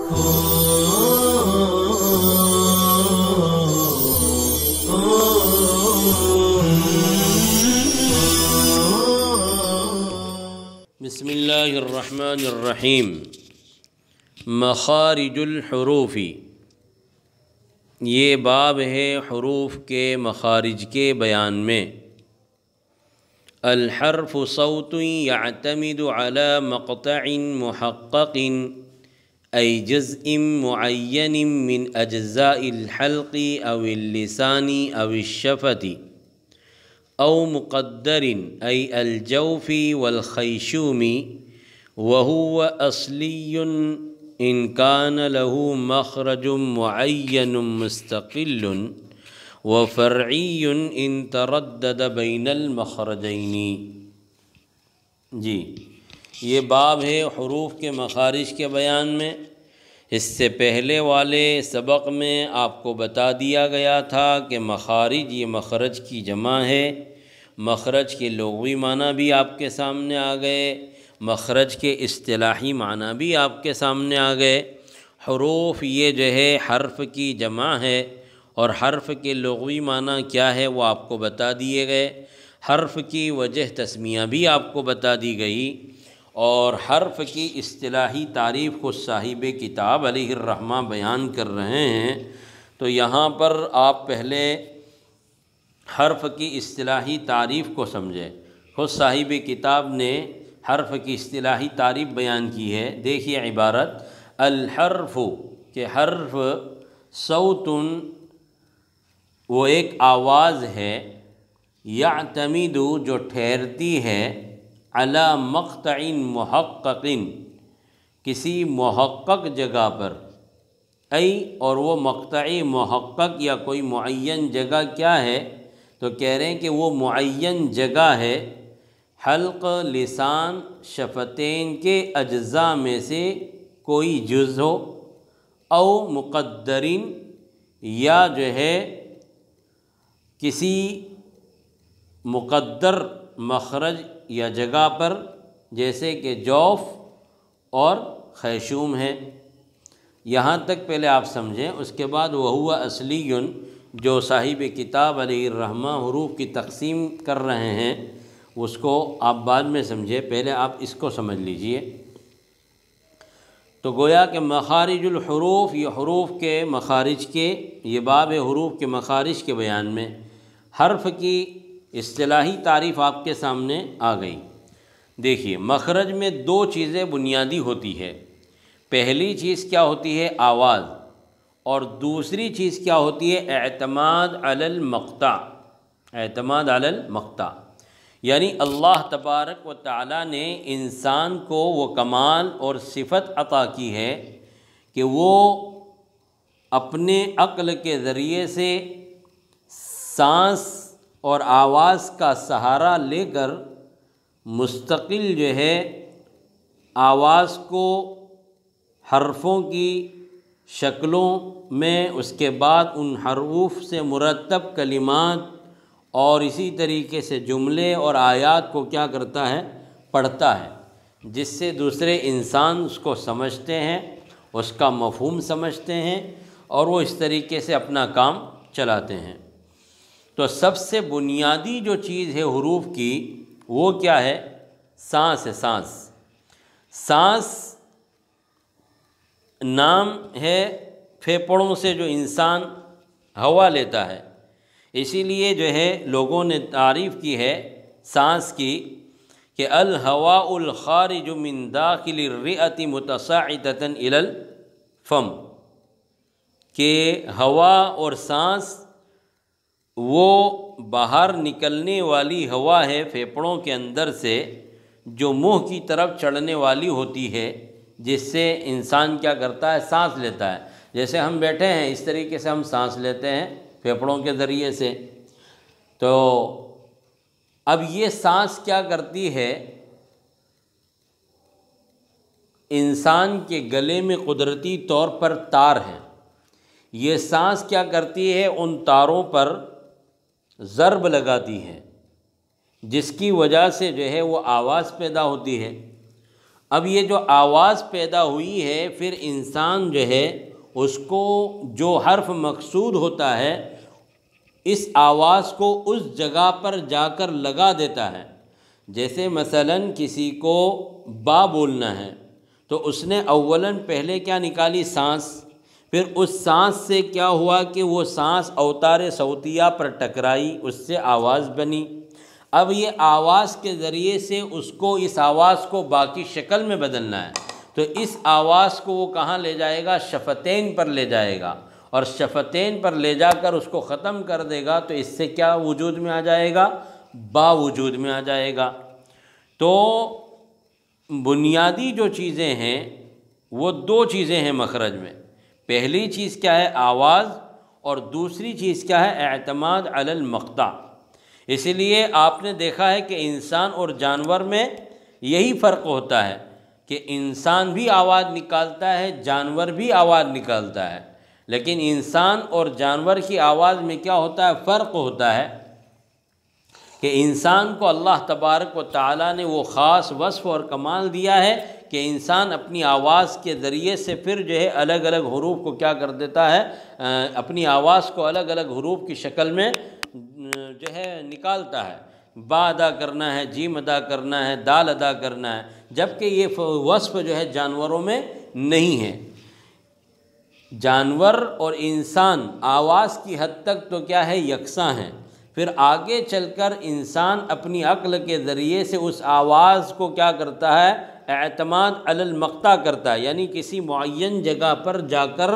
بسم اللہ الرحمن الرحیم۔ مخارج الحروف، یہ باب ہے حروف کے مخارج کے بیان میں۔ الحرف صوت يعتمد على مقطع محقق أي جزء معين من أجزاء الحلق أو اللسان أو الشفة أو مقدر أي الجوف والخيشوم، وهو أصلي إن كان له مخرج معين مستقل، وفرعی ان تردد بین المخرجین۔ جی، یہ باب ہے حروف کے مخارج کے بیان میں۔ اس سے پہلے والے سبق میں آپ کو بتا دیا گیا تھا کہ مخارج یہ مخرج کی جمع ہے۔ مخرج کے لغوی معنی بھی آپ کے سامنے آ گئے، مخرج کے اصطلاحی معنی بھی آپ کے سامنے آ گئے۔ حروف یہ جو ہے حرف کی جمع ہے، اور حرف کے لغوی معنی کیا ہے وہ آپ کو بتا دیے گئے۔ حرف کی وجہ تسمیہ بھی آپ کو بتا دی گئی، اور حرف کی اصطلاحی تعریف کو صاحب کتاب علیہ الرحمہ بیان کر رہے ہیں۔ تو یہاں پر آپ پہلے حرف کی اصطلاحی تعریف کو سمجھیں۔ خود صاحب کتاب نے حرف کی اصطلاحی تعریف بیان کی ہے۔ دیکھیے عبارت، الحرف کہ حرف صوت وہ ایک آواز ہے، یعتمد جو ٹھہرتی ہے، علی مقطع محقق کسی محقق جگہ پر، اور وہ مقطع محقق یا کوئی معین جگہ کیا ہے؟ تو کہہ رہے ہیں کہ وہ معین جگہ ہے حلق، لسان، شفتین کے اجزاء میں سے کوئی جز ہو، او مقدرین یا جو ہے کسی مقدر مخرج یا جگہ پر، جیسے کہ جوف اور خیشوم ہے۔ یہاں تک پہلے آپ سمجھیں، اس کے بعد وہو اصلی جو صاحب کتاب علیہ الرحمہ حروف کی تقسیم کر رہے ہیں اس کو آپ بعد میں سمجھیں، پہلے آپ اس کو سمجھ لیجئے۔ تو گویا کہ مخارج الحروف، یہ حروف کے مخارج کے، یہ باب حروف کے مخارج کے بیان میں حرف کی اصطلاحی تعریف آپ کے سامنے آ گئی۔ دیکھیے، مخرج میں دو چیزیں بنیادی ہوتی ہے۔ پہلی چیز کیا ہوتی ہے؟ آواز، اور دوسری چیز کیا ہوتی ہے؟ اعتماد علی المقطع، اعتماد علی المقطع، یعنی اللہ تبارک و تعالی نے انسان کو وہ کمال اور صفت عطا کی ہے کہ وہ اپنے عقل کے ذریعے سے سانس اور آواز کا سہارا لے کر مستقل جو ہے آواز کو حرفوں کی شکلوں میں، اس کے بعد ان حروف سے مرتب کلمات اور اسی طریقے سے جملے اور آیات کو کیا کرتا ہے؟ پڑھتا ہے، جس سے دوسرے انسان اس کو سمجھتے ہیں، اس کا مفہوم سمجھتے ہیں، اور وہ اس طریقے سے اپنا کام چلاتے ہیں۔ تو سب سے بنیادی جو چیز ہے حروف کی وہ کیا ہے؟ سانس ہے۔ سانس، سانس نام ہے پھیپھڑوں سے جو انسان ہوا لیتا ہے، اسی لیے جو ہے لوگوں نے تعریف کی ہے سانس کی کہ الہواء الخارج من داخل الرئۃ متصاعدۃ الی الفم، کہ ہوا اور سانس وہ باہر نکلنے والی ہوا ہے پھیپھڑوں کے اندر سے، جو منہ کی طرف چڑھنے والی ہوتی ہے، جس سے انسان کیا کرتا ہے؟ سانس لیتا ہے۔ جیسے ہم بیٹھے ہیں اس طریقے سے ہم سانس لیتے ہیں پھیپھڑوں کے ذریعے سے۔ تو اب یہ سانس کیا کرتی ہے؟ انسان کے گلے میں قدرتی طور پر تار ہیں، یہ سانس کیا کرتی ہے؟ ان تاروں پر ضرب لگاتی ہے، جس کی وجہ سے جو ہے وہ آواز پیدا ہوتی ہے۔ اب یہ جو آواز پیدا ہوئی ہے، پھر انسان جو ہے اس کو جو حرف مقصود ہوتا ہے اس آواز کو اس جگہ پر جا کر لگا دیتا ہے۔ جیسے مثلاً کسی کو با بولنا ہے تو اس نے اولاً پہلے کیا نکالی؟ سانس۔ پھر اس سانس سے کیا ہوا کہ وہ سانس اوتار صوتیہ پر ٹکرائی، اس سے آواز بنی۔ اب یہ آواز کے ذریعے سے اس آواز کو باقی شکل میں بدلنا ہے، تو اس آواز کو وہ کہاں لے جائے گا؟ شفتین پر لے جائے گا، اور شفتین پر لے جا کر اس کو ختم کر دے گا، تو اس سے کیا وجود میں آ جائے گا؟ با وجود میں آ جائے گا۔ تو بنیادی جو چیزیں ہیں وہ دو چیزیں ہیں مخرج میں۔ پہلی چیز کیا ہے؟ آواز، اور دوسری چیز کیا ہے؟ اعتماد علی المقطع۔ اسی لیے آپ نے دیکھا ہے کہ انسان اور جانور میں یہی فرق ہوتا ہے کہ انسان بھی آواز نکالتا ہے، جانور بھی آواز نکالتا ہے، لیکن انسان اور جانور کی آواز میں کیا ہوتا ہے؟ فرق ہوتا ہے کہ انسان کو اللہ تبارک و تعالیٰ نے وہ خاص وصف اور کمال دیا ہے کہ انسان اپنی آواز کے ذریعے سے پھر جو ہے الگ الگ حروف کو کیا کر دیتا ہے؟ اپنی آواز کو الگ الگ حروف کی شکل میں جو ہے نکالتا ہے۔ با ادا کرنا ہے، جیم ادا کرنا ہے، دال ادا کرنا ہے، جبکہ یہ وصف جو ہے جانوروں میں نہیں ہے۔ جانور اور انسان آواز کی حد تک تو کیا ہے؟ یکساں ہیں۔ پھر آگے چل کر انسان اپنی عقل کے ذریعے سے اس آواز کو کیا کرتا ہے؟ اعتماد علی المقطع کرتا ہے، یعنی کسی معین جگہ پر جا کر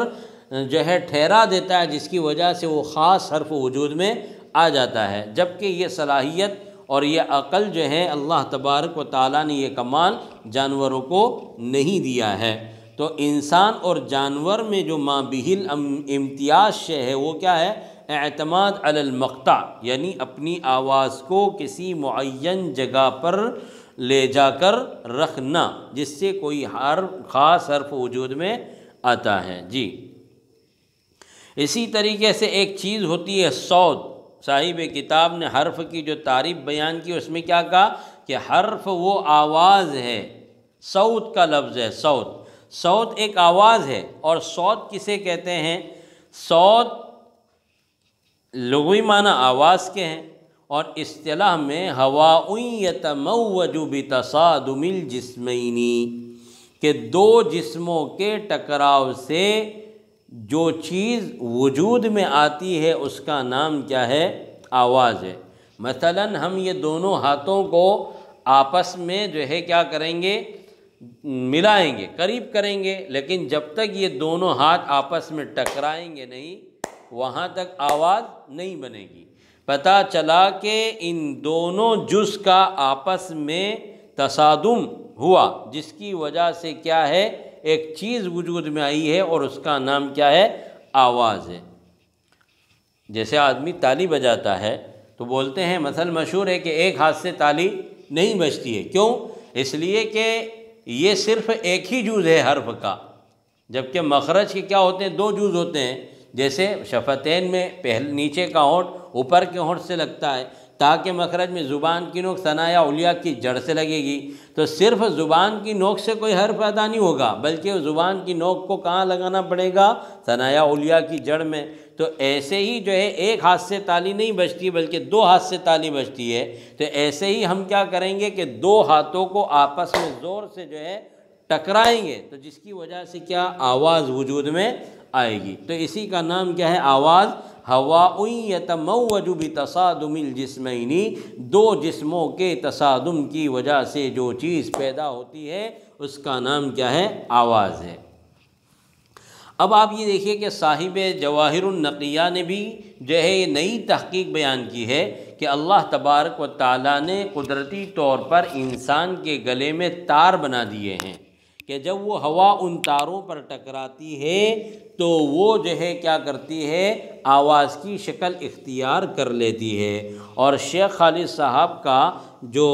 جو ہے ٹھہرا دیتا ہے، جس کی وجہ سے وہ خاص حرف وجود میں آ جاتا ہے۔ جبکہ یہ صلاحیت اور یہ عقل جو ہے اللہ تبارک و تعالیٰ نے یہ کمال جانوروں کو نہیں دیا ہے۔ تو انسان اور جانور میں جو ما بہل امتیاز شے ہے وہ کیا ہے؟ اعتماد علی المقطع، یعنی اپنی آواز کو کسی معین جگہ پر لے جا کر رکھنا، جس سے کوئی خاص حرف وجود میں آتا ہے۔ جی، اسی طریقے سے ایک چیز ہوتی ہے صوت۔ صاحب کتاب نے حرف کی جو تعریف بیان کی اس میں کیا کہا کہ حرف وہ آواز ہے، صوت کا لفظ ہے۔ صوت ایک آواز ہے، اور صوت کسے کہتے ہیں؟ صوت لغوی معنی آواز کے ہیں، اور اصطلاح میں ہواء یتموج بتصادم الجسمین، کہ دو جسموں کے ٹکراؤ سے جو چیز وجود میں آتی ہے اس کا نام کیا ہے؟ آواز ہے۔ مثلاً ہم یہ دونوں ہاتھوں کو آپس میں جو ہے کیا کریں گے؟ ملائیں گے، قریب کریں گے، لیکن جب تک یہ دونوں ہاتھ آپس میں ٹکرائیں گے نہیں، وہاں تک آواز نہیں بنے گی۔ پتہ چلا کہ ان دونوں جز کا آپس میں تصادم ہوا، جس کی وجہ سے کیا ہے؟ ایک چیز وجود میں آئی ہے، اور اس کا نام کیا ہے؟ آواز ہے۔ جیسے آدمی تالی بجاتا ہے تو بولتے ہیں، مثل مشہور ہے کہ ایک ہاتھ سے تالی نہیں بجتی ہے۔ کیوں؟ اس لیے کہ یہ صرف ایک ہی جز ہے حرف کا، جبکہ مخرج کے کیا ہوتے ہیں؟ دو جز ہوتے ہیں۔ جیسے شفتین میں نیچے کا ہونٹ اوپر کے ہونٹ سے لگتا ہے، تاکہ مخرج میں زبان کی نوک ثنایا علیہ کی جڑ سے لگے گی، تو صرف زبان کی نوک سے کوئی حرف ادا نہیں ہوگا، بلکہ زبان کی نوک کو کہاں لگانا پڑے گا؟ ثنایا علیہ کی جڑ میں۔ تو ایسے ہی جو ہے ایک ہاتھ سے تالی نہیں بجتی، بلکہ دو ہاتھ سے تالی بجتی ہے۔ تو ایسے ہی ہم کیا کریں گے کہ دو ہاتھوں کو آپس میں زور سے جو ہے ٹکرائیں گے، تو جس کی وجہ سے کیا؟ آواز وجود میں آئے گی۔ تو اسی کا نام کیا ہے؟ آواز۔ ہواء یتموج بتصادم الجسمین، دو جسموں کے تصادم کی وجہ سے جو چیز پیدا ہوتی ہے اس کا نام کیا ہے؟ آواز ہے۔ اب آپ یہ دیکھیے کہ صاحب جواہر النقیہ نے بھی جو ہے یہ نئی تحقیق بیان کی ہے کہ اللہ تبارک و تعالیٰ نے قدرتی طور پر انسان کے گلے میں تار بنا دیے ہیں کہ جب وہ ہوا ان تاروں پر ٹکراتی ہے تو وہ جو ہے کیا کرتی ہے؟ آواز کی شکل اختیار کر لیتی ہے۔ اور شیخ خالد صاحب کا جو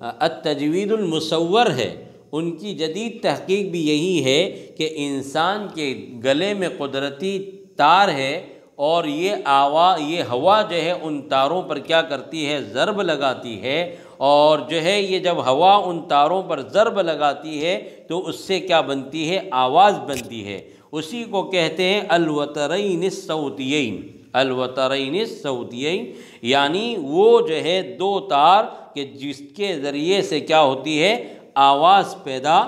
التجوید المصور ہے، ان کی جدید تحقیق بھی یہی ہے کہ انسان کے گلے میں قدرتی تار ہے، اور یہ ہوا جو ہے ان تاروں پر کیا کرتی ہے؟ ضرب لگاتی ہے، اور جو ہے یہ جب ہوا ان تاروں پر ضرب لگاتی ہے تو اس سے کیا بنتی ہے؟ آواز بنتی ہے۔ اسی کو کہتے ہیں الوترین الصوتیین، الوترین الصوتیین، یعنی وہ جو ہے دو تار کہ جس کے ذریعے سے کیا ہوتی ہے؟ آواز پیدا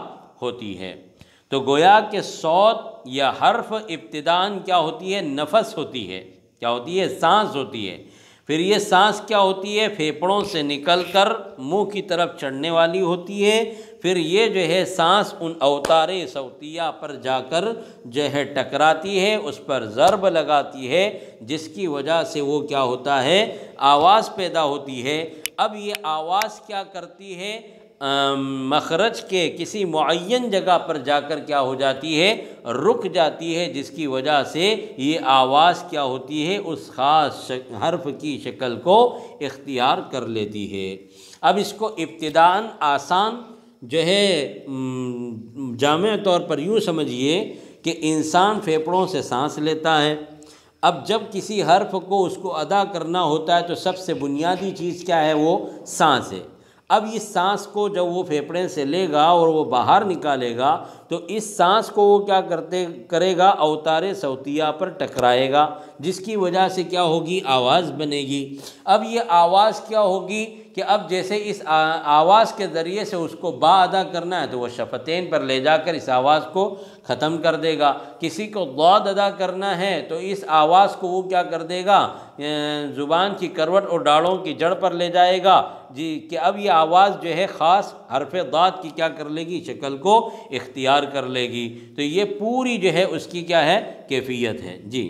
ہوتی ہے۔ تو گویا کہ صوت یا حرف ابتداءً کیا ہوتی ہے؟ نفس ہوتی ہے۔ کیا ہوتی ہے؟ سانس ہوتی ہے۔ پھر یہ سانس کیا ہوتی ہے؟ پھیپھڑوں سے نکل کر منہ کی طرف چڑھنے والی ہوتی ہے۔ پھر یہ جو ہے سانس ان اوتار صوتیہ پر جا کر جو ہے ٹکراتی ہے، اس پر ضرب لگاتی ہے، جس کی وجہ سے وہ کیا ہوتا ہے؟ آواز پیدا ہوتی ہے۔ اب یہ آواز کیا کرتی ہے؟ مخرج کے کسی معین جگہ پر جا کر کیا ہو جاتی ہے؟ رک جاتی ہے، جس کی وجہ سے یہ آواز کیا ہوتی ہے؟ اس خاص حرف کی شکل کو اختیار کر لیتی ہے۔ اب اس کو ابتداءً آسان جو ہے جامع طور پر یوں سمجھیے کہ انسان پھیپھڑوں سے سانس لیتا ہے۔ اب جب کسی حرف کو اس کو ادا کرنا ہوتا ہے تو سب سے بنیادی چیز کیا ہے؟ وہ سانس ہے۔ اب اس سانس کو جب وہ پھیپھڑے سے لے گا اور وہ باہر نکالے گا تو اس سانس کو وہ کیا کرے گا؟ اوتار صوتیہ پر ٹکرائے گا، جس کی وجہ سے کیا ہوگی؟ آواز بنے گی۔ اب یہ آواز کیا ہوگی کہ اب جیسے اس آواز کے ذریعے سے اس کو با ادا کرنا ہے تو وہ شفتین پر لے جا کر اس آواز کو ختم کر دے گا۔ کسی کو ضاد ادا کرنا ہے تو اس آواز کو وہ کیا کر دے گا؟ زبان کی کروٹ اور ڈاڑوں کی جڑ پر لے جائے گا، جی کہ اب یہ آواز جو ہے خاص حرف ضاد کی کیا کر لے گی؟ شکل کو اختیار کر لے گی۔ تو یہ پوری جو ہے اس کی کیا ہے؟ کیفیت ہے۔ جی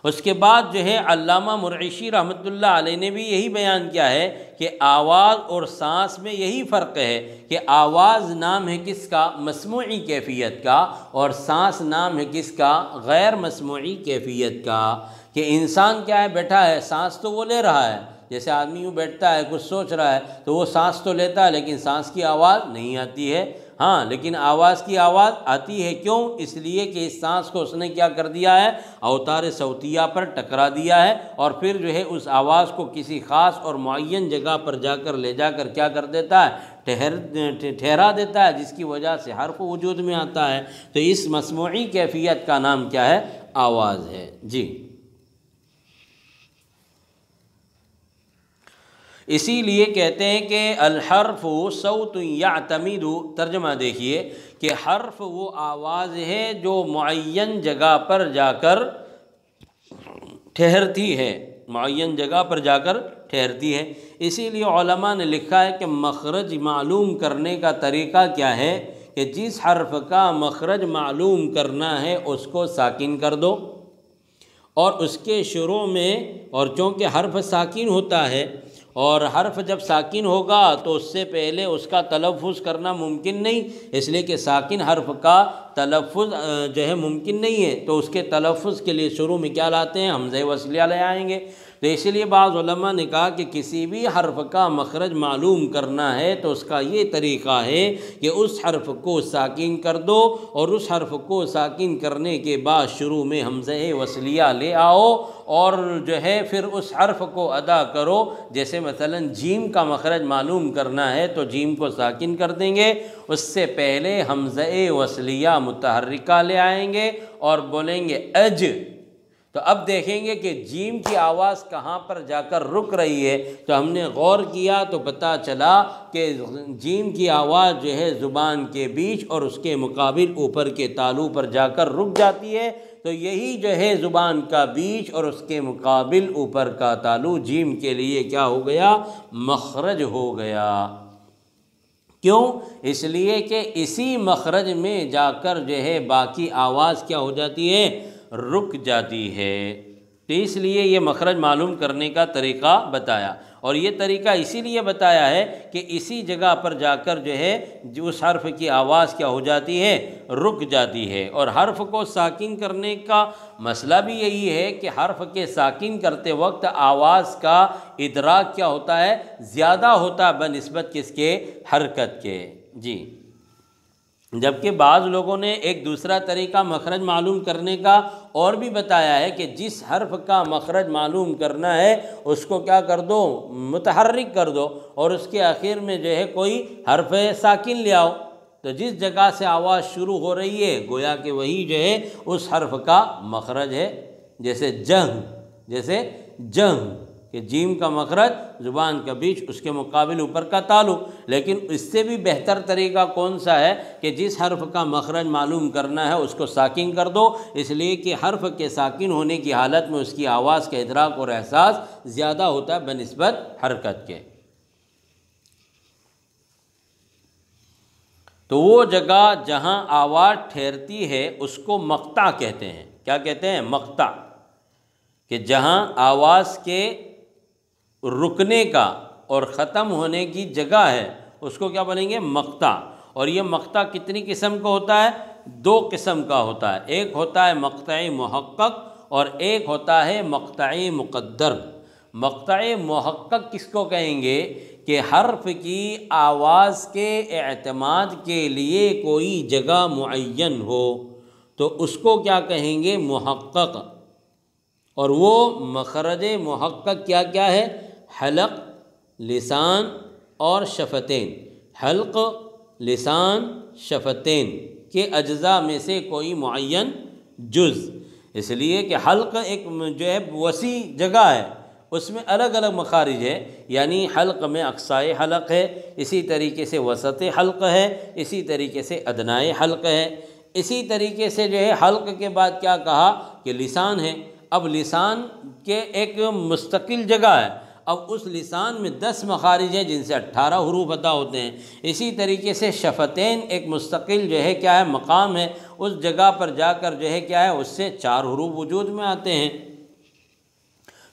اس کے بعد جو ہے علامہ مرعشی رحمۃ اللہ علیہ نے بھی یہی بیان کیا ہے کہ آواز اور سانس میں یہی فرق ہے کہ آواز نام ہے کس کا؟ مسموعی کیفیت کا، اور سانس نام ہے کس کا؟ غیر مسموعی کیفیت کا۔ کہ انسان کیا ہے؟ بیٹھا ہے، سانس تو وہ لے رہا ہے، جیسے آدمی یوں بیٹھتا ہے کچھ سوچ رہا ہے تو وہ سانس تو لیتا ہے لیکن سانس کی آواز نہیں آتی ہے۔ ہاں لیکن آواز کی آواز آتی ہے، کیوں؟ اس لیے کہ اس سانس کو اس نے کیا کر دیا ہے؟ اوتار صوتیہ پر ٹکرا دیا ہے، اور پھر جو ہے اس آواز کو کسی خاص اور معین جگہ پر جا کر لے جا کر کیا کر دیتا ہے؟ ٹھہرا دیتا ہے، جس کی وجہ سے حرف وجود میں آتا ہے۔ تو اس مسموعی کیفیت کا نام کیا ہے؟ آواز ہے۔ جی اسی لیے کہتے ہیں کہ الحرف صوت یعتمد، ترجمہ دیکھیے کہ حرف وہ آواز ہے جو معین جگہ پر جا کر ٹھہرتی ہے، معین جگہ پر جا کر ٹھہرتی ہے۔ اسی لیے علماء نے لکھا ہے کہ مخرج معلوم کرنے کا طریقہ کیا ہے کہ جس حرف کا مخرج معلوم کرنا ہے اس کو ساکن کر دو، اور اس کے شروع میں، اور چونکہ حرف ساکن ہوتا ہے اور حرف جب ساکن ہوگا تو اس سے پہلے اس کا تلفظ کرنا ممکن نہیں، اس لیے کہ ساکن حرف کا تلفظ جو ہے ممکن نہیں ہے، تو اس کے تلفظ کے لیے شروع میں کیا لاتے ہیں؟ حمزہ وصلیہ لے آئیں گے۔ تو اسی لیے بعض علماء نے کہا کہ کسی بھی حرف کا مخرج معلوم کرنا ہے تو اس کا یہ طریقہ ہے کہ اس حرف کو ساکن کر دو، اور اس حرف کو ساکن کرنے کے بعد شروع میں حمزہ وصلیہ لے آؤ، اور جو ہے پھر اس حرف کو ادا کرو۔ جیسے مثلا جیم کا مخرج معلوم کرنا ہے تو جیم کو ساکن کر دیں گے، اس سے پہلے حمزہ وصلیہ متحرکہ لے آئیں گے اور بولیں گے اج۔ تو اب دیکھیں گے کہ جیم کی آواز کہاں پر جا کر رک رہی ہے، تو ہم نے غور کیا تو پتہ چلا کہ جیم کی آواز جو ہے زبان کے بیچ اور اس کے مقابل اوپر کے تالو پر جا کر رک جاتی ہے۔ تو یہی جو ہے زبان کا بیچ اور اس کے مقابل اوپر کا تالو جیم کے لیے کیا ہو گیا؟ مخرج ہو گیا۔ کیوں؟ اس لیے کہ اسی مخرج میں جا کر جو ہے باقی آواز کیا ہو جاتی ہے؟ رک جاتی ہے۔ تو اس لیے یہ مخرج معلوم کرنے کا طریقہ بتایا، اور یہ طریقہ اسی لیے بتایا ہے کہ اسی جگہ پر جا کر جو ہے اس حرف کی آواز کیا ہو جاتی ہے؟ رک جاتی ہے۔ اور حرف کو ساکن کرنے کا مسئلہ بھی یہی ہے کہ حرف کے ساکن کرتے وقت آواز کا ادراک کیا ہوتا ہے؟ زیادہ ہوتا ہے بنسبت کس کے؟ حرکت کے۔ جی جبکہ بعض لوگوں نے ایک دوسرا طریقہ مخرج معلوم کرنے کا اور بھی بتایا ہے کہ جس حرف کا مخرج معلوم کرنا ہے اس کو کیا کر دو، متحرک کر دو، اور اس کے آخر میں جو ہے کوئی حرف ساکن لے آؤ، تو جس جگہ سے آواز شروع ہو رہی ہے گویا کہ وہی جو ہے اس حرف کا مخرج ہے۔ جیسے جنگ کہ جیم کا مخرج زبان کا بیچ، اس کے مقابل اوپر کا تالو، لیکن اس سے بھی بہتر طریقہ کون سا ہے کہ جس حرف کا مخرج معلوم کرنا ہے اس کو ساکن کر دو، اس لیے کہ حرف کے ساکن ہونے کی حالت میں اس کی آواز کا ادراک اور احساس زیادہ ہوتا ہے بنسبت حرکت کے۔ تو وہ جگہ جہاں آواز ٹھہرتی ہے اس کو مقطع کہتے ہیں۔ کیا کہتے ہیں؟ مقطع، کہ جہاں آواز کے رکنے کا اور ختم ہونے کی جگہ ہے اس کو کیا بولیں گے؟ مقطع۔ اور یہ مقطع کتنی قسم کا ہوتا ہے؟ 2 قسم کا ہوتا ہے، ایک ہوتا ہے مقطع محقق اور ایک ہوتا ہے مقطع مقدر۔ مقطع محقق کس کو کہیں گے؟ کہ حرف کی آواز کے اعتماد کے لیے کوئی جگہ معین ہو تو اس کو کیا کہیں گے؟ محقق۔ اور وہ مخرج محقق کیا کیا ہے؟ حلق، لسان اور شفتین۔ حلق، لسان، شفتین کے اجزاء میں سے کوئی معین جز، اس لیے کہ حلق ایک جو ہے وسیع جگہ ہے، اس میں الگ الگ مخارج ہے، یعنی حلق میں اقصائے حلق ہے، اسی طریقے سے وسط حلق ہے، اسی طریقے سے ادنائے حلق ہے، اسی طریقے سے جو ہے حلق کے بعد کیا کہا کہ لسان ہے۔ اب لسان کے ایک مستقل جگہ ہے، اب اس لسان میں 10 مخارج ہیں جن سے 18 حروف ادا ہوتے ہیں۔ اسی طریقے سے شفتین ایک مستقل جو ہے کیا ہے مقام ہے، اس جگہ پر جا کر جو ہے کیا ہے اس سے 4 حروف وجود میں آتے ہیں۔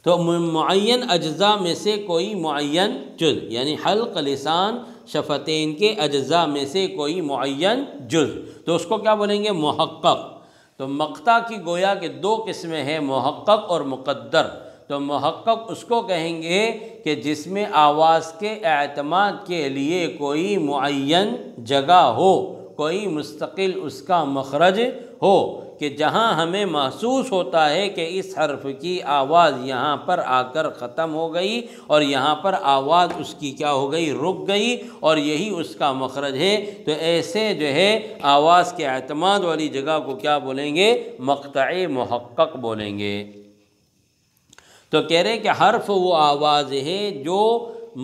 تو معین اجزاء میں سے کوئی معین جز، یعنی حلق، لسان، شفتین کے اجزاء میں سے کوئی معین جز، تو اس کو کیا بولیں گے؟ محقق۔ تو مقطع کی گویا کہ 2 قسمیں ہیں، محقق اور مقدر۔ تو محقق اس کو کہیں گے کہ جس میں آواز کے اعتماد کے لیے کوئی معین جگہ ہو، کوئی مستقل اس کا مخرج ہو، کہ جہاں ہمیں محسوس ہوتا ہے کہ اس حرف کی آواز یہاں پر آ کر ختم ہو گئی اور یہاں پر آواز اس کی کیا ہو گئی؟ رک گئی، اور یہی اس کا مخرج ہے۔ تو ایسے جو ہے آواز کے اعتماد والی جگہ کو کیا بولیں گے؟ مقطع محقق بولیں گے۔ تو کہہ رہے کہ حرف وہ آواز ہے جو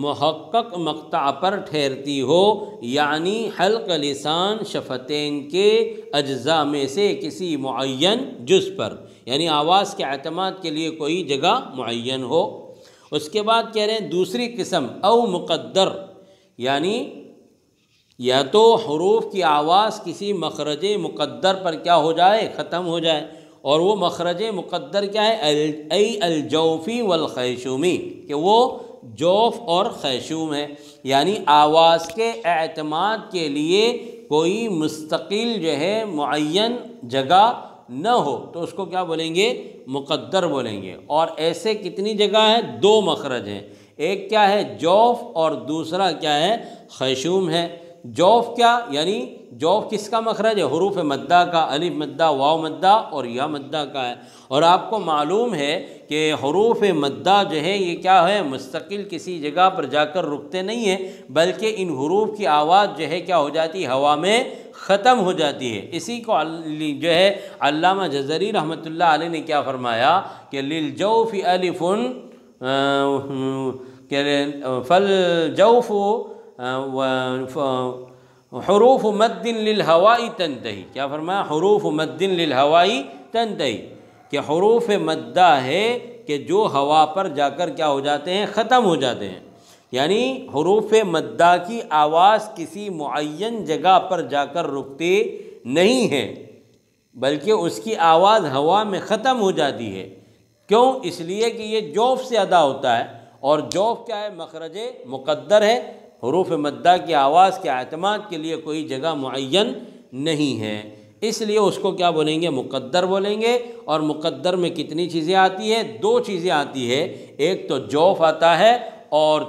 محقق مقطع پر ٹھہرتی ہو، یعنی حلق، لسان، شفتین کے اجزاء میں سے کسی معین جز پر، یعنی آواز کے اعتماد کے لیے کوئی جگہ معین ہو۔ اس کے بعد کہہ رہے ہیں دوسری قسم او مقدر، یعنی یا تو حروف کی آواز کسی مخرج مقدر پر کیا ہو جائے؟ ختم ہو جائے، اور وہ مخرج مقدر کیا ہے؟ ای الجوفی والخیشومی، کہ وہ جوف اور خیشوم ہے، یعنی آواز کے اعتماد کے لیے کوئی مستقل جو ہے معین جگہ نہ ہو تو اس کو کیا بولیں گے؟ مقدر بولیں گے۔ اور ایسے کتنی جگہ ہیں؟ 2 مخرج ہیں، ایک کیا ہے؟ جوف، اور دوسرا کیا ہے؟ خیشوم ہے۔ جوف کیا؟ یعنی جوف کس کا مخرج ہے؟ حروف مدہ کا، الف مدہ، واو مدہ اور یا مدہ کا ہے۔ اور آپ کو معلوم ہے کہ حروف مدہ جو ہے یہ کیا ہے؟ مستقل کسی جگہ پر جا کر رکتے نہیں ہیں، بلکہ ان حروف کی آواز جو ہے کیا ہو جاتی ہے؟ ہوا میں ختم ہو جاتی ہے۔ اسی کو جو ہے علامہ جزری رحمۃ اللہ علیہ نے کیا فرمایا کہ للجوف الف فالجوف حروف مد للہوائی تنتہی، کیا فرمایا؟ حروف مد للہوائی تنتہی، کہ حروف مدہ ہے کہ جو ہوا پر جا کر کیا ہو جاتے ہیں؟ ختم ہو جاتے ہیں۔ یعنی حروف مدہ کی آواز کسی معین جگہ پر جا کر رکتی نہیں ہے، بلکہ اس کی آواز ہوا میں ختم ہو جاتی ہے۔ کیوں؟ اس لیے کہ یہ جوف سے ادا ہوتا ہے، اور جوف کیا ہے؟ مخرج مقدر ہے۔ حروف مدہ کی آواز کے اعتماد کے لیے کوئی جگہ معین نہیں ہے، اس لیے اس کو کیا بولیں گے؟ مقدر بولیں گے۔ اور مقدر میں کتنی چیزیں آتی ہے؟ 2 چیزیں آتی ہے، ایک تو جوف آتا ہے اور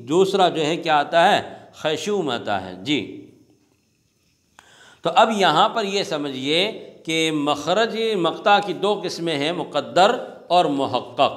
دوسرا جو ہے کیا آتا ہے؟ خیشوم آتا ہے۔ جی، تو اب یہاں پر یہ سمجھیے کہ مخرج مقطع کی دو قسمیں ہیں، مقدر اور محقق،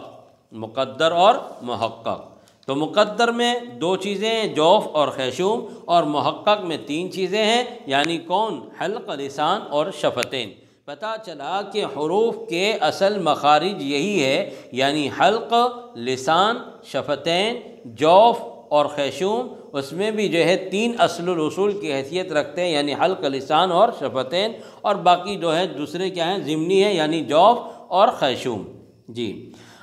مقدر اور محقق۔ تو مقدر میں دو چیزیں ہیں، جوف اور خیشوم، اور محقق میں تین چیزیں ہیں، یعنی کون؟ حلق، لسان اور شفتین۔ پتہ چلا کہ حروف کے اصل مخارج یہی ہے، یعنی حلق، لسان، شفتین، جوف اور خیشوم۔ اس میں بھی جو ہے تین اصل الاصول کی حیثیت رکھتے ہیں، یعنی حلق، لسان اور شفتین، اور باقی جو ہے دوسرے کیا ہیں؟ ضمنی ہیں، یعنی جوف اور خیشوم۔ جی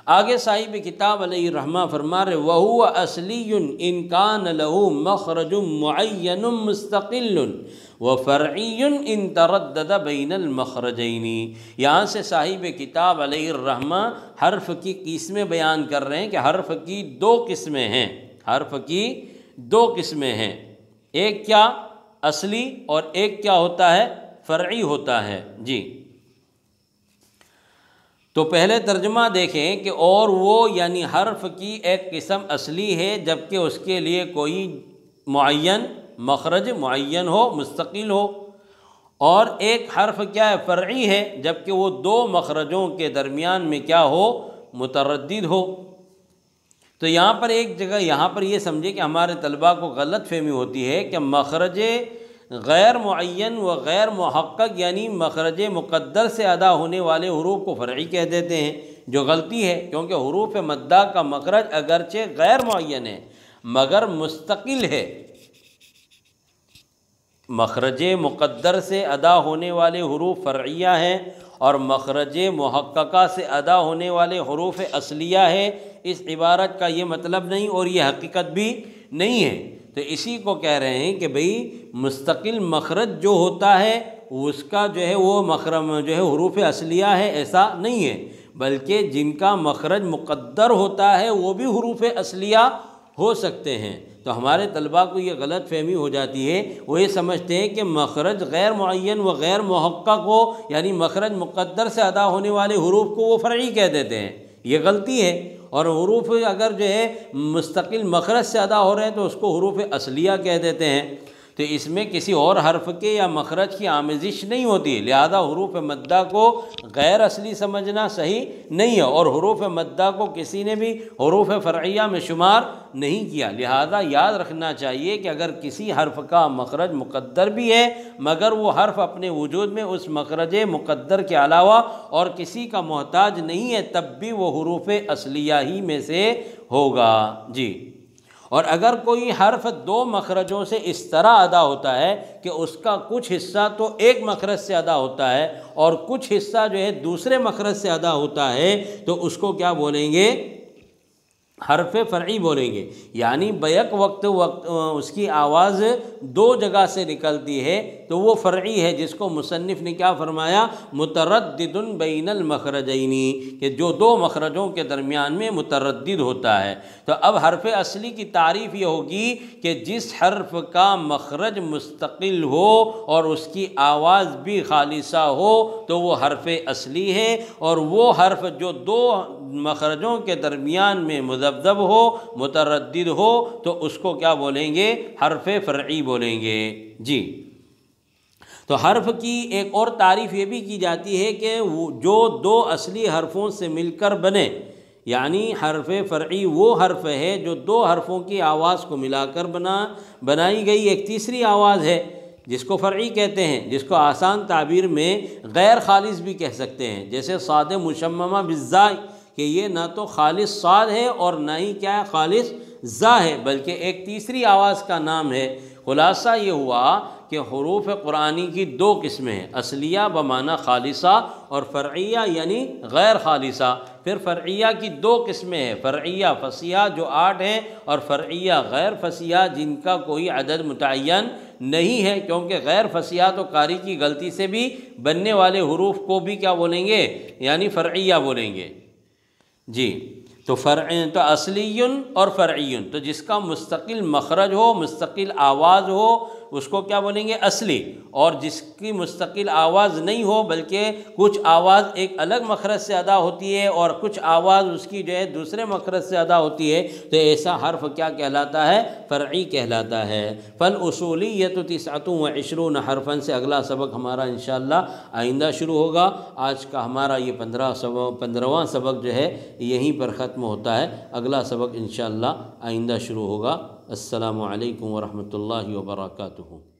آگے صاحب کتاب علیہ الرحمہ فرما رہے وَهُوَ أَصْلِيٌّ إِن كَانَ لَهُ مَخْرَجٌ مُعَيَّنٌ مُسْتَقِلٌ وَفَرْعِيٌّ إِن تَرَدَّدَ بَيْنَ الْمَخْرَجَيْنِ۔ یہاں سے صاحب کتاب علیہ الرحمہ حرف کی قسمیں بیان کر رہے ہیں کہ حرف کی دو قسمیں ہیں، حرف کی دو قسمیں ہیں، ایک کیا؟ اصلی، اور ایک کیا ہوتا ہے؟ فرعی ہوتا ہے۔ جی تو پہلے ترجمہ دیکھیں کہ اور وہ یعنی حرف کی ایک قسم اصلی ہے جبکہ اس کے لیے کوئی معین مخرج معین ہو، مستقل ہو، اور ایک حرف کیا ہے؟ فرعی ہے جبکہ وہ دو مخرجوں کے درمیان میں کیا ہو؟ متردد ہو۔ تو یہاں پر ایک جگہ یہاں پر یہ سمجھے کہ ہمارے طلباء کو غلط فہمی ہوتی ہے کہ مخرج غیر معین و غیر محقق یعنی مخرج مقدر سے ادا ہونے والے حروف کو فرعی کہہ دیتے ہیں، جو غلطی ہے، کیونکہ حروف مدہ کا مخرج اگرچہ غیر معین ہے مگر مستقل ہے۔ مخرج مقدر سے ادا ہونے والے حروف فرعیہ ہیں اور مخرج محققہ سے ادا ہونے والے حروف اصلیہ ہے۔ اس عبارت کا یہ مطلب نہیں اور یہ حقیقت بھی نہیں ہے۔ تو اسی کو کہہ رہے ہیں کہ بھئی مستقل مخرج جو ہوتا ہے اس کا جو ہے وہ مخرج جو ہے حروف اصلیہ ہے، ایسا نہیں ہے، بلکہ جن کا مخرج مقدر ہوتا ہے وہ بھی حروف اصلیہ ہو سکتے ہیں۔ تو ہمارے طلباء کو یہ غلط فہمی ہو جاتی ہے، وہ یہ سمجھتے ہیں کہ مخرج غیر معین و غیر محقق ہو، یعنی مخرج مقدر سے ادا ہونے والے حروف کو وہ فرعی کہہ دیتے ہیں، یہ غلطی ہے۔ اور حروف اگر جو ہے مستقل مخرج سے ادا ہو رہے ہیں تو اس کو حروف اصلیہ کہہ دیتے ہیں۔ تو اس میں کسی اور حرف کے یا مخرج کی آمیزش نہیں ہوتی، لہذا حروف مدہ کو غیر اصلی سمجھنا صحیح نہیں ہے، اور حروف مدہ کو کسی نے بھی حروف فرعیہ میں شمار نہیں کیا۔ لہذا یاد رکھنا چاہیے کہ اگر کسی حرف کا مخرج مقدر بھی ہے مگر وہ حرف اپنے وجود میں اس مخرج مقدر کے علاوہ اور کسی کا محتاج نہیں ہے، تب بھی وہ حروف اصلیہ ہی میں سے ہوگا۔ جی اور اگر کوئی حرف دو مخرجوں سے اس طرح ادا ہوتا ہے کہ اس کا کچھ حصہ تو ایک مخرج سے ادا ہوتا ہے اور کچھ حصہ جو ہے دوسرے مخرج سے ادا ہوتا ہے تو اس کو کیا بولیں گے؟ حرف فرعی بولیں گے، یعنی بیک وقت اس کی آواز دو جگہ سے نکلتی ہے تو وہ فرعی ہے، جس کو مصنف نے کیا فرمایا؟ متردد بین المخرجین، کہ جو دو مخرجوں کے درمیان میں متردد ہوتا ہے۔ تو اب حرف اصلی کی تعریف یہ ہوگی کہ جس حرف کا مخرج مستقل ہو اور اس کی آواز بھی خالصہ ہو تو وہ حرف اصلی ہے، اور وہ حرف جو دو مخرجوں کے درمیان میں مذبذب ہو، متردد ہو، تو اس کو کیا بولیں گے؟ حرف فرعی بولیں گے۔ جی تو حرف کی ایک اور تعریف یہ بھی کی جاتی ہے کہ جو دو اصلی حرفوں سے مل کر بنے، یعنی حرف فرعی وہ حرف ہے جو دو حرفوں کی آواز کو ملا کر بنائی گئی ایک تیسری آواز ہے، جس کو فرعی کہتے ہیں، جس کو آسان تعبیر میں غیر خالص بھی کہہ سکتے ہیں، جیسے صاد مشممہ بالزاء، کہ یہ نہ تو خالص صاد ہے اور نہ ہی کیا ہے خالص زا ہے، بلکہ ایک تیسری آواز کا نام ہے۔ خلاصہ یہ ہوا کہ حروف قرآنی کی دو قسمیں ہیں، اصلیہ بمعنی خالصہ اور فرعیہ یعنی غیر خالصہ۔ پھر فرعیہ کی دو قسمیں ہیں، فرعیہ فصیحہ جو 8 ہیں، اور فرعیہ غیر فصیحہ جن کا کوئی عدد متعین نہیں ہے، کیونکہ غیر فصیحہ تو قاری کی غلطی سے بھی بننے والے حروف کو بھی کیا بولیں گے؟ یعنی فرعیہ بولیں گے۔ جی تو اصلی اور فرعی، تو جس کا مستقل مخرج ہو، مستقل آواز ہو، اس کو کیا بولیں گے؟ اصلی۔ اور جس کی مستقل آواز نہیں ہو بلکہ کچھ آواز ایک الگ مخرج سے ادا ہوتی ہے اور کچھ آواز اس کی جو ہے دوسرے مخرج سے ادا ہوتی ہے، تو ایسا حرف کیا کہلاتا ہے؟ فرعی کہلاتا ہے۔ فالاصولیۃ 29 حرفاً سے اگلا سبق ہمارا انشاءاللہ آئندہ شروع ہوگا۔ آج کا ہمارا یہ 15واں سبق جو ہے یہیں پر ختم ہوتا ہے۔ اگلا سبق انشاءاللہ آئندہ شروع ہوگا۔ السلام علیکم ورحمۃ اللہ وبرکاتہ۔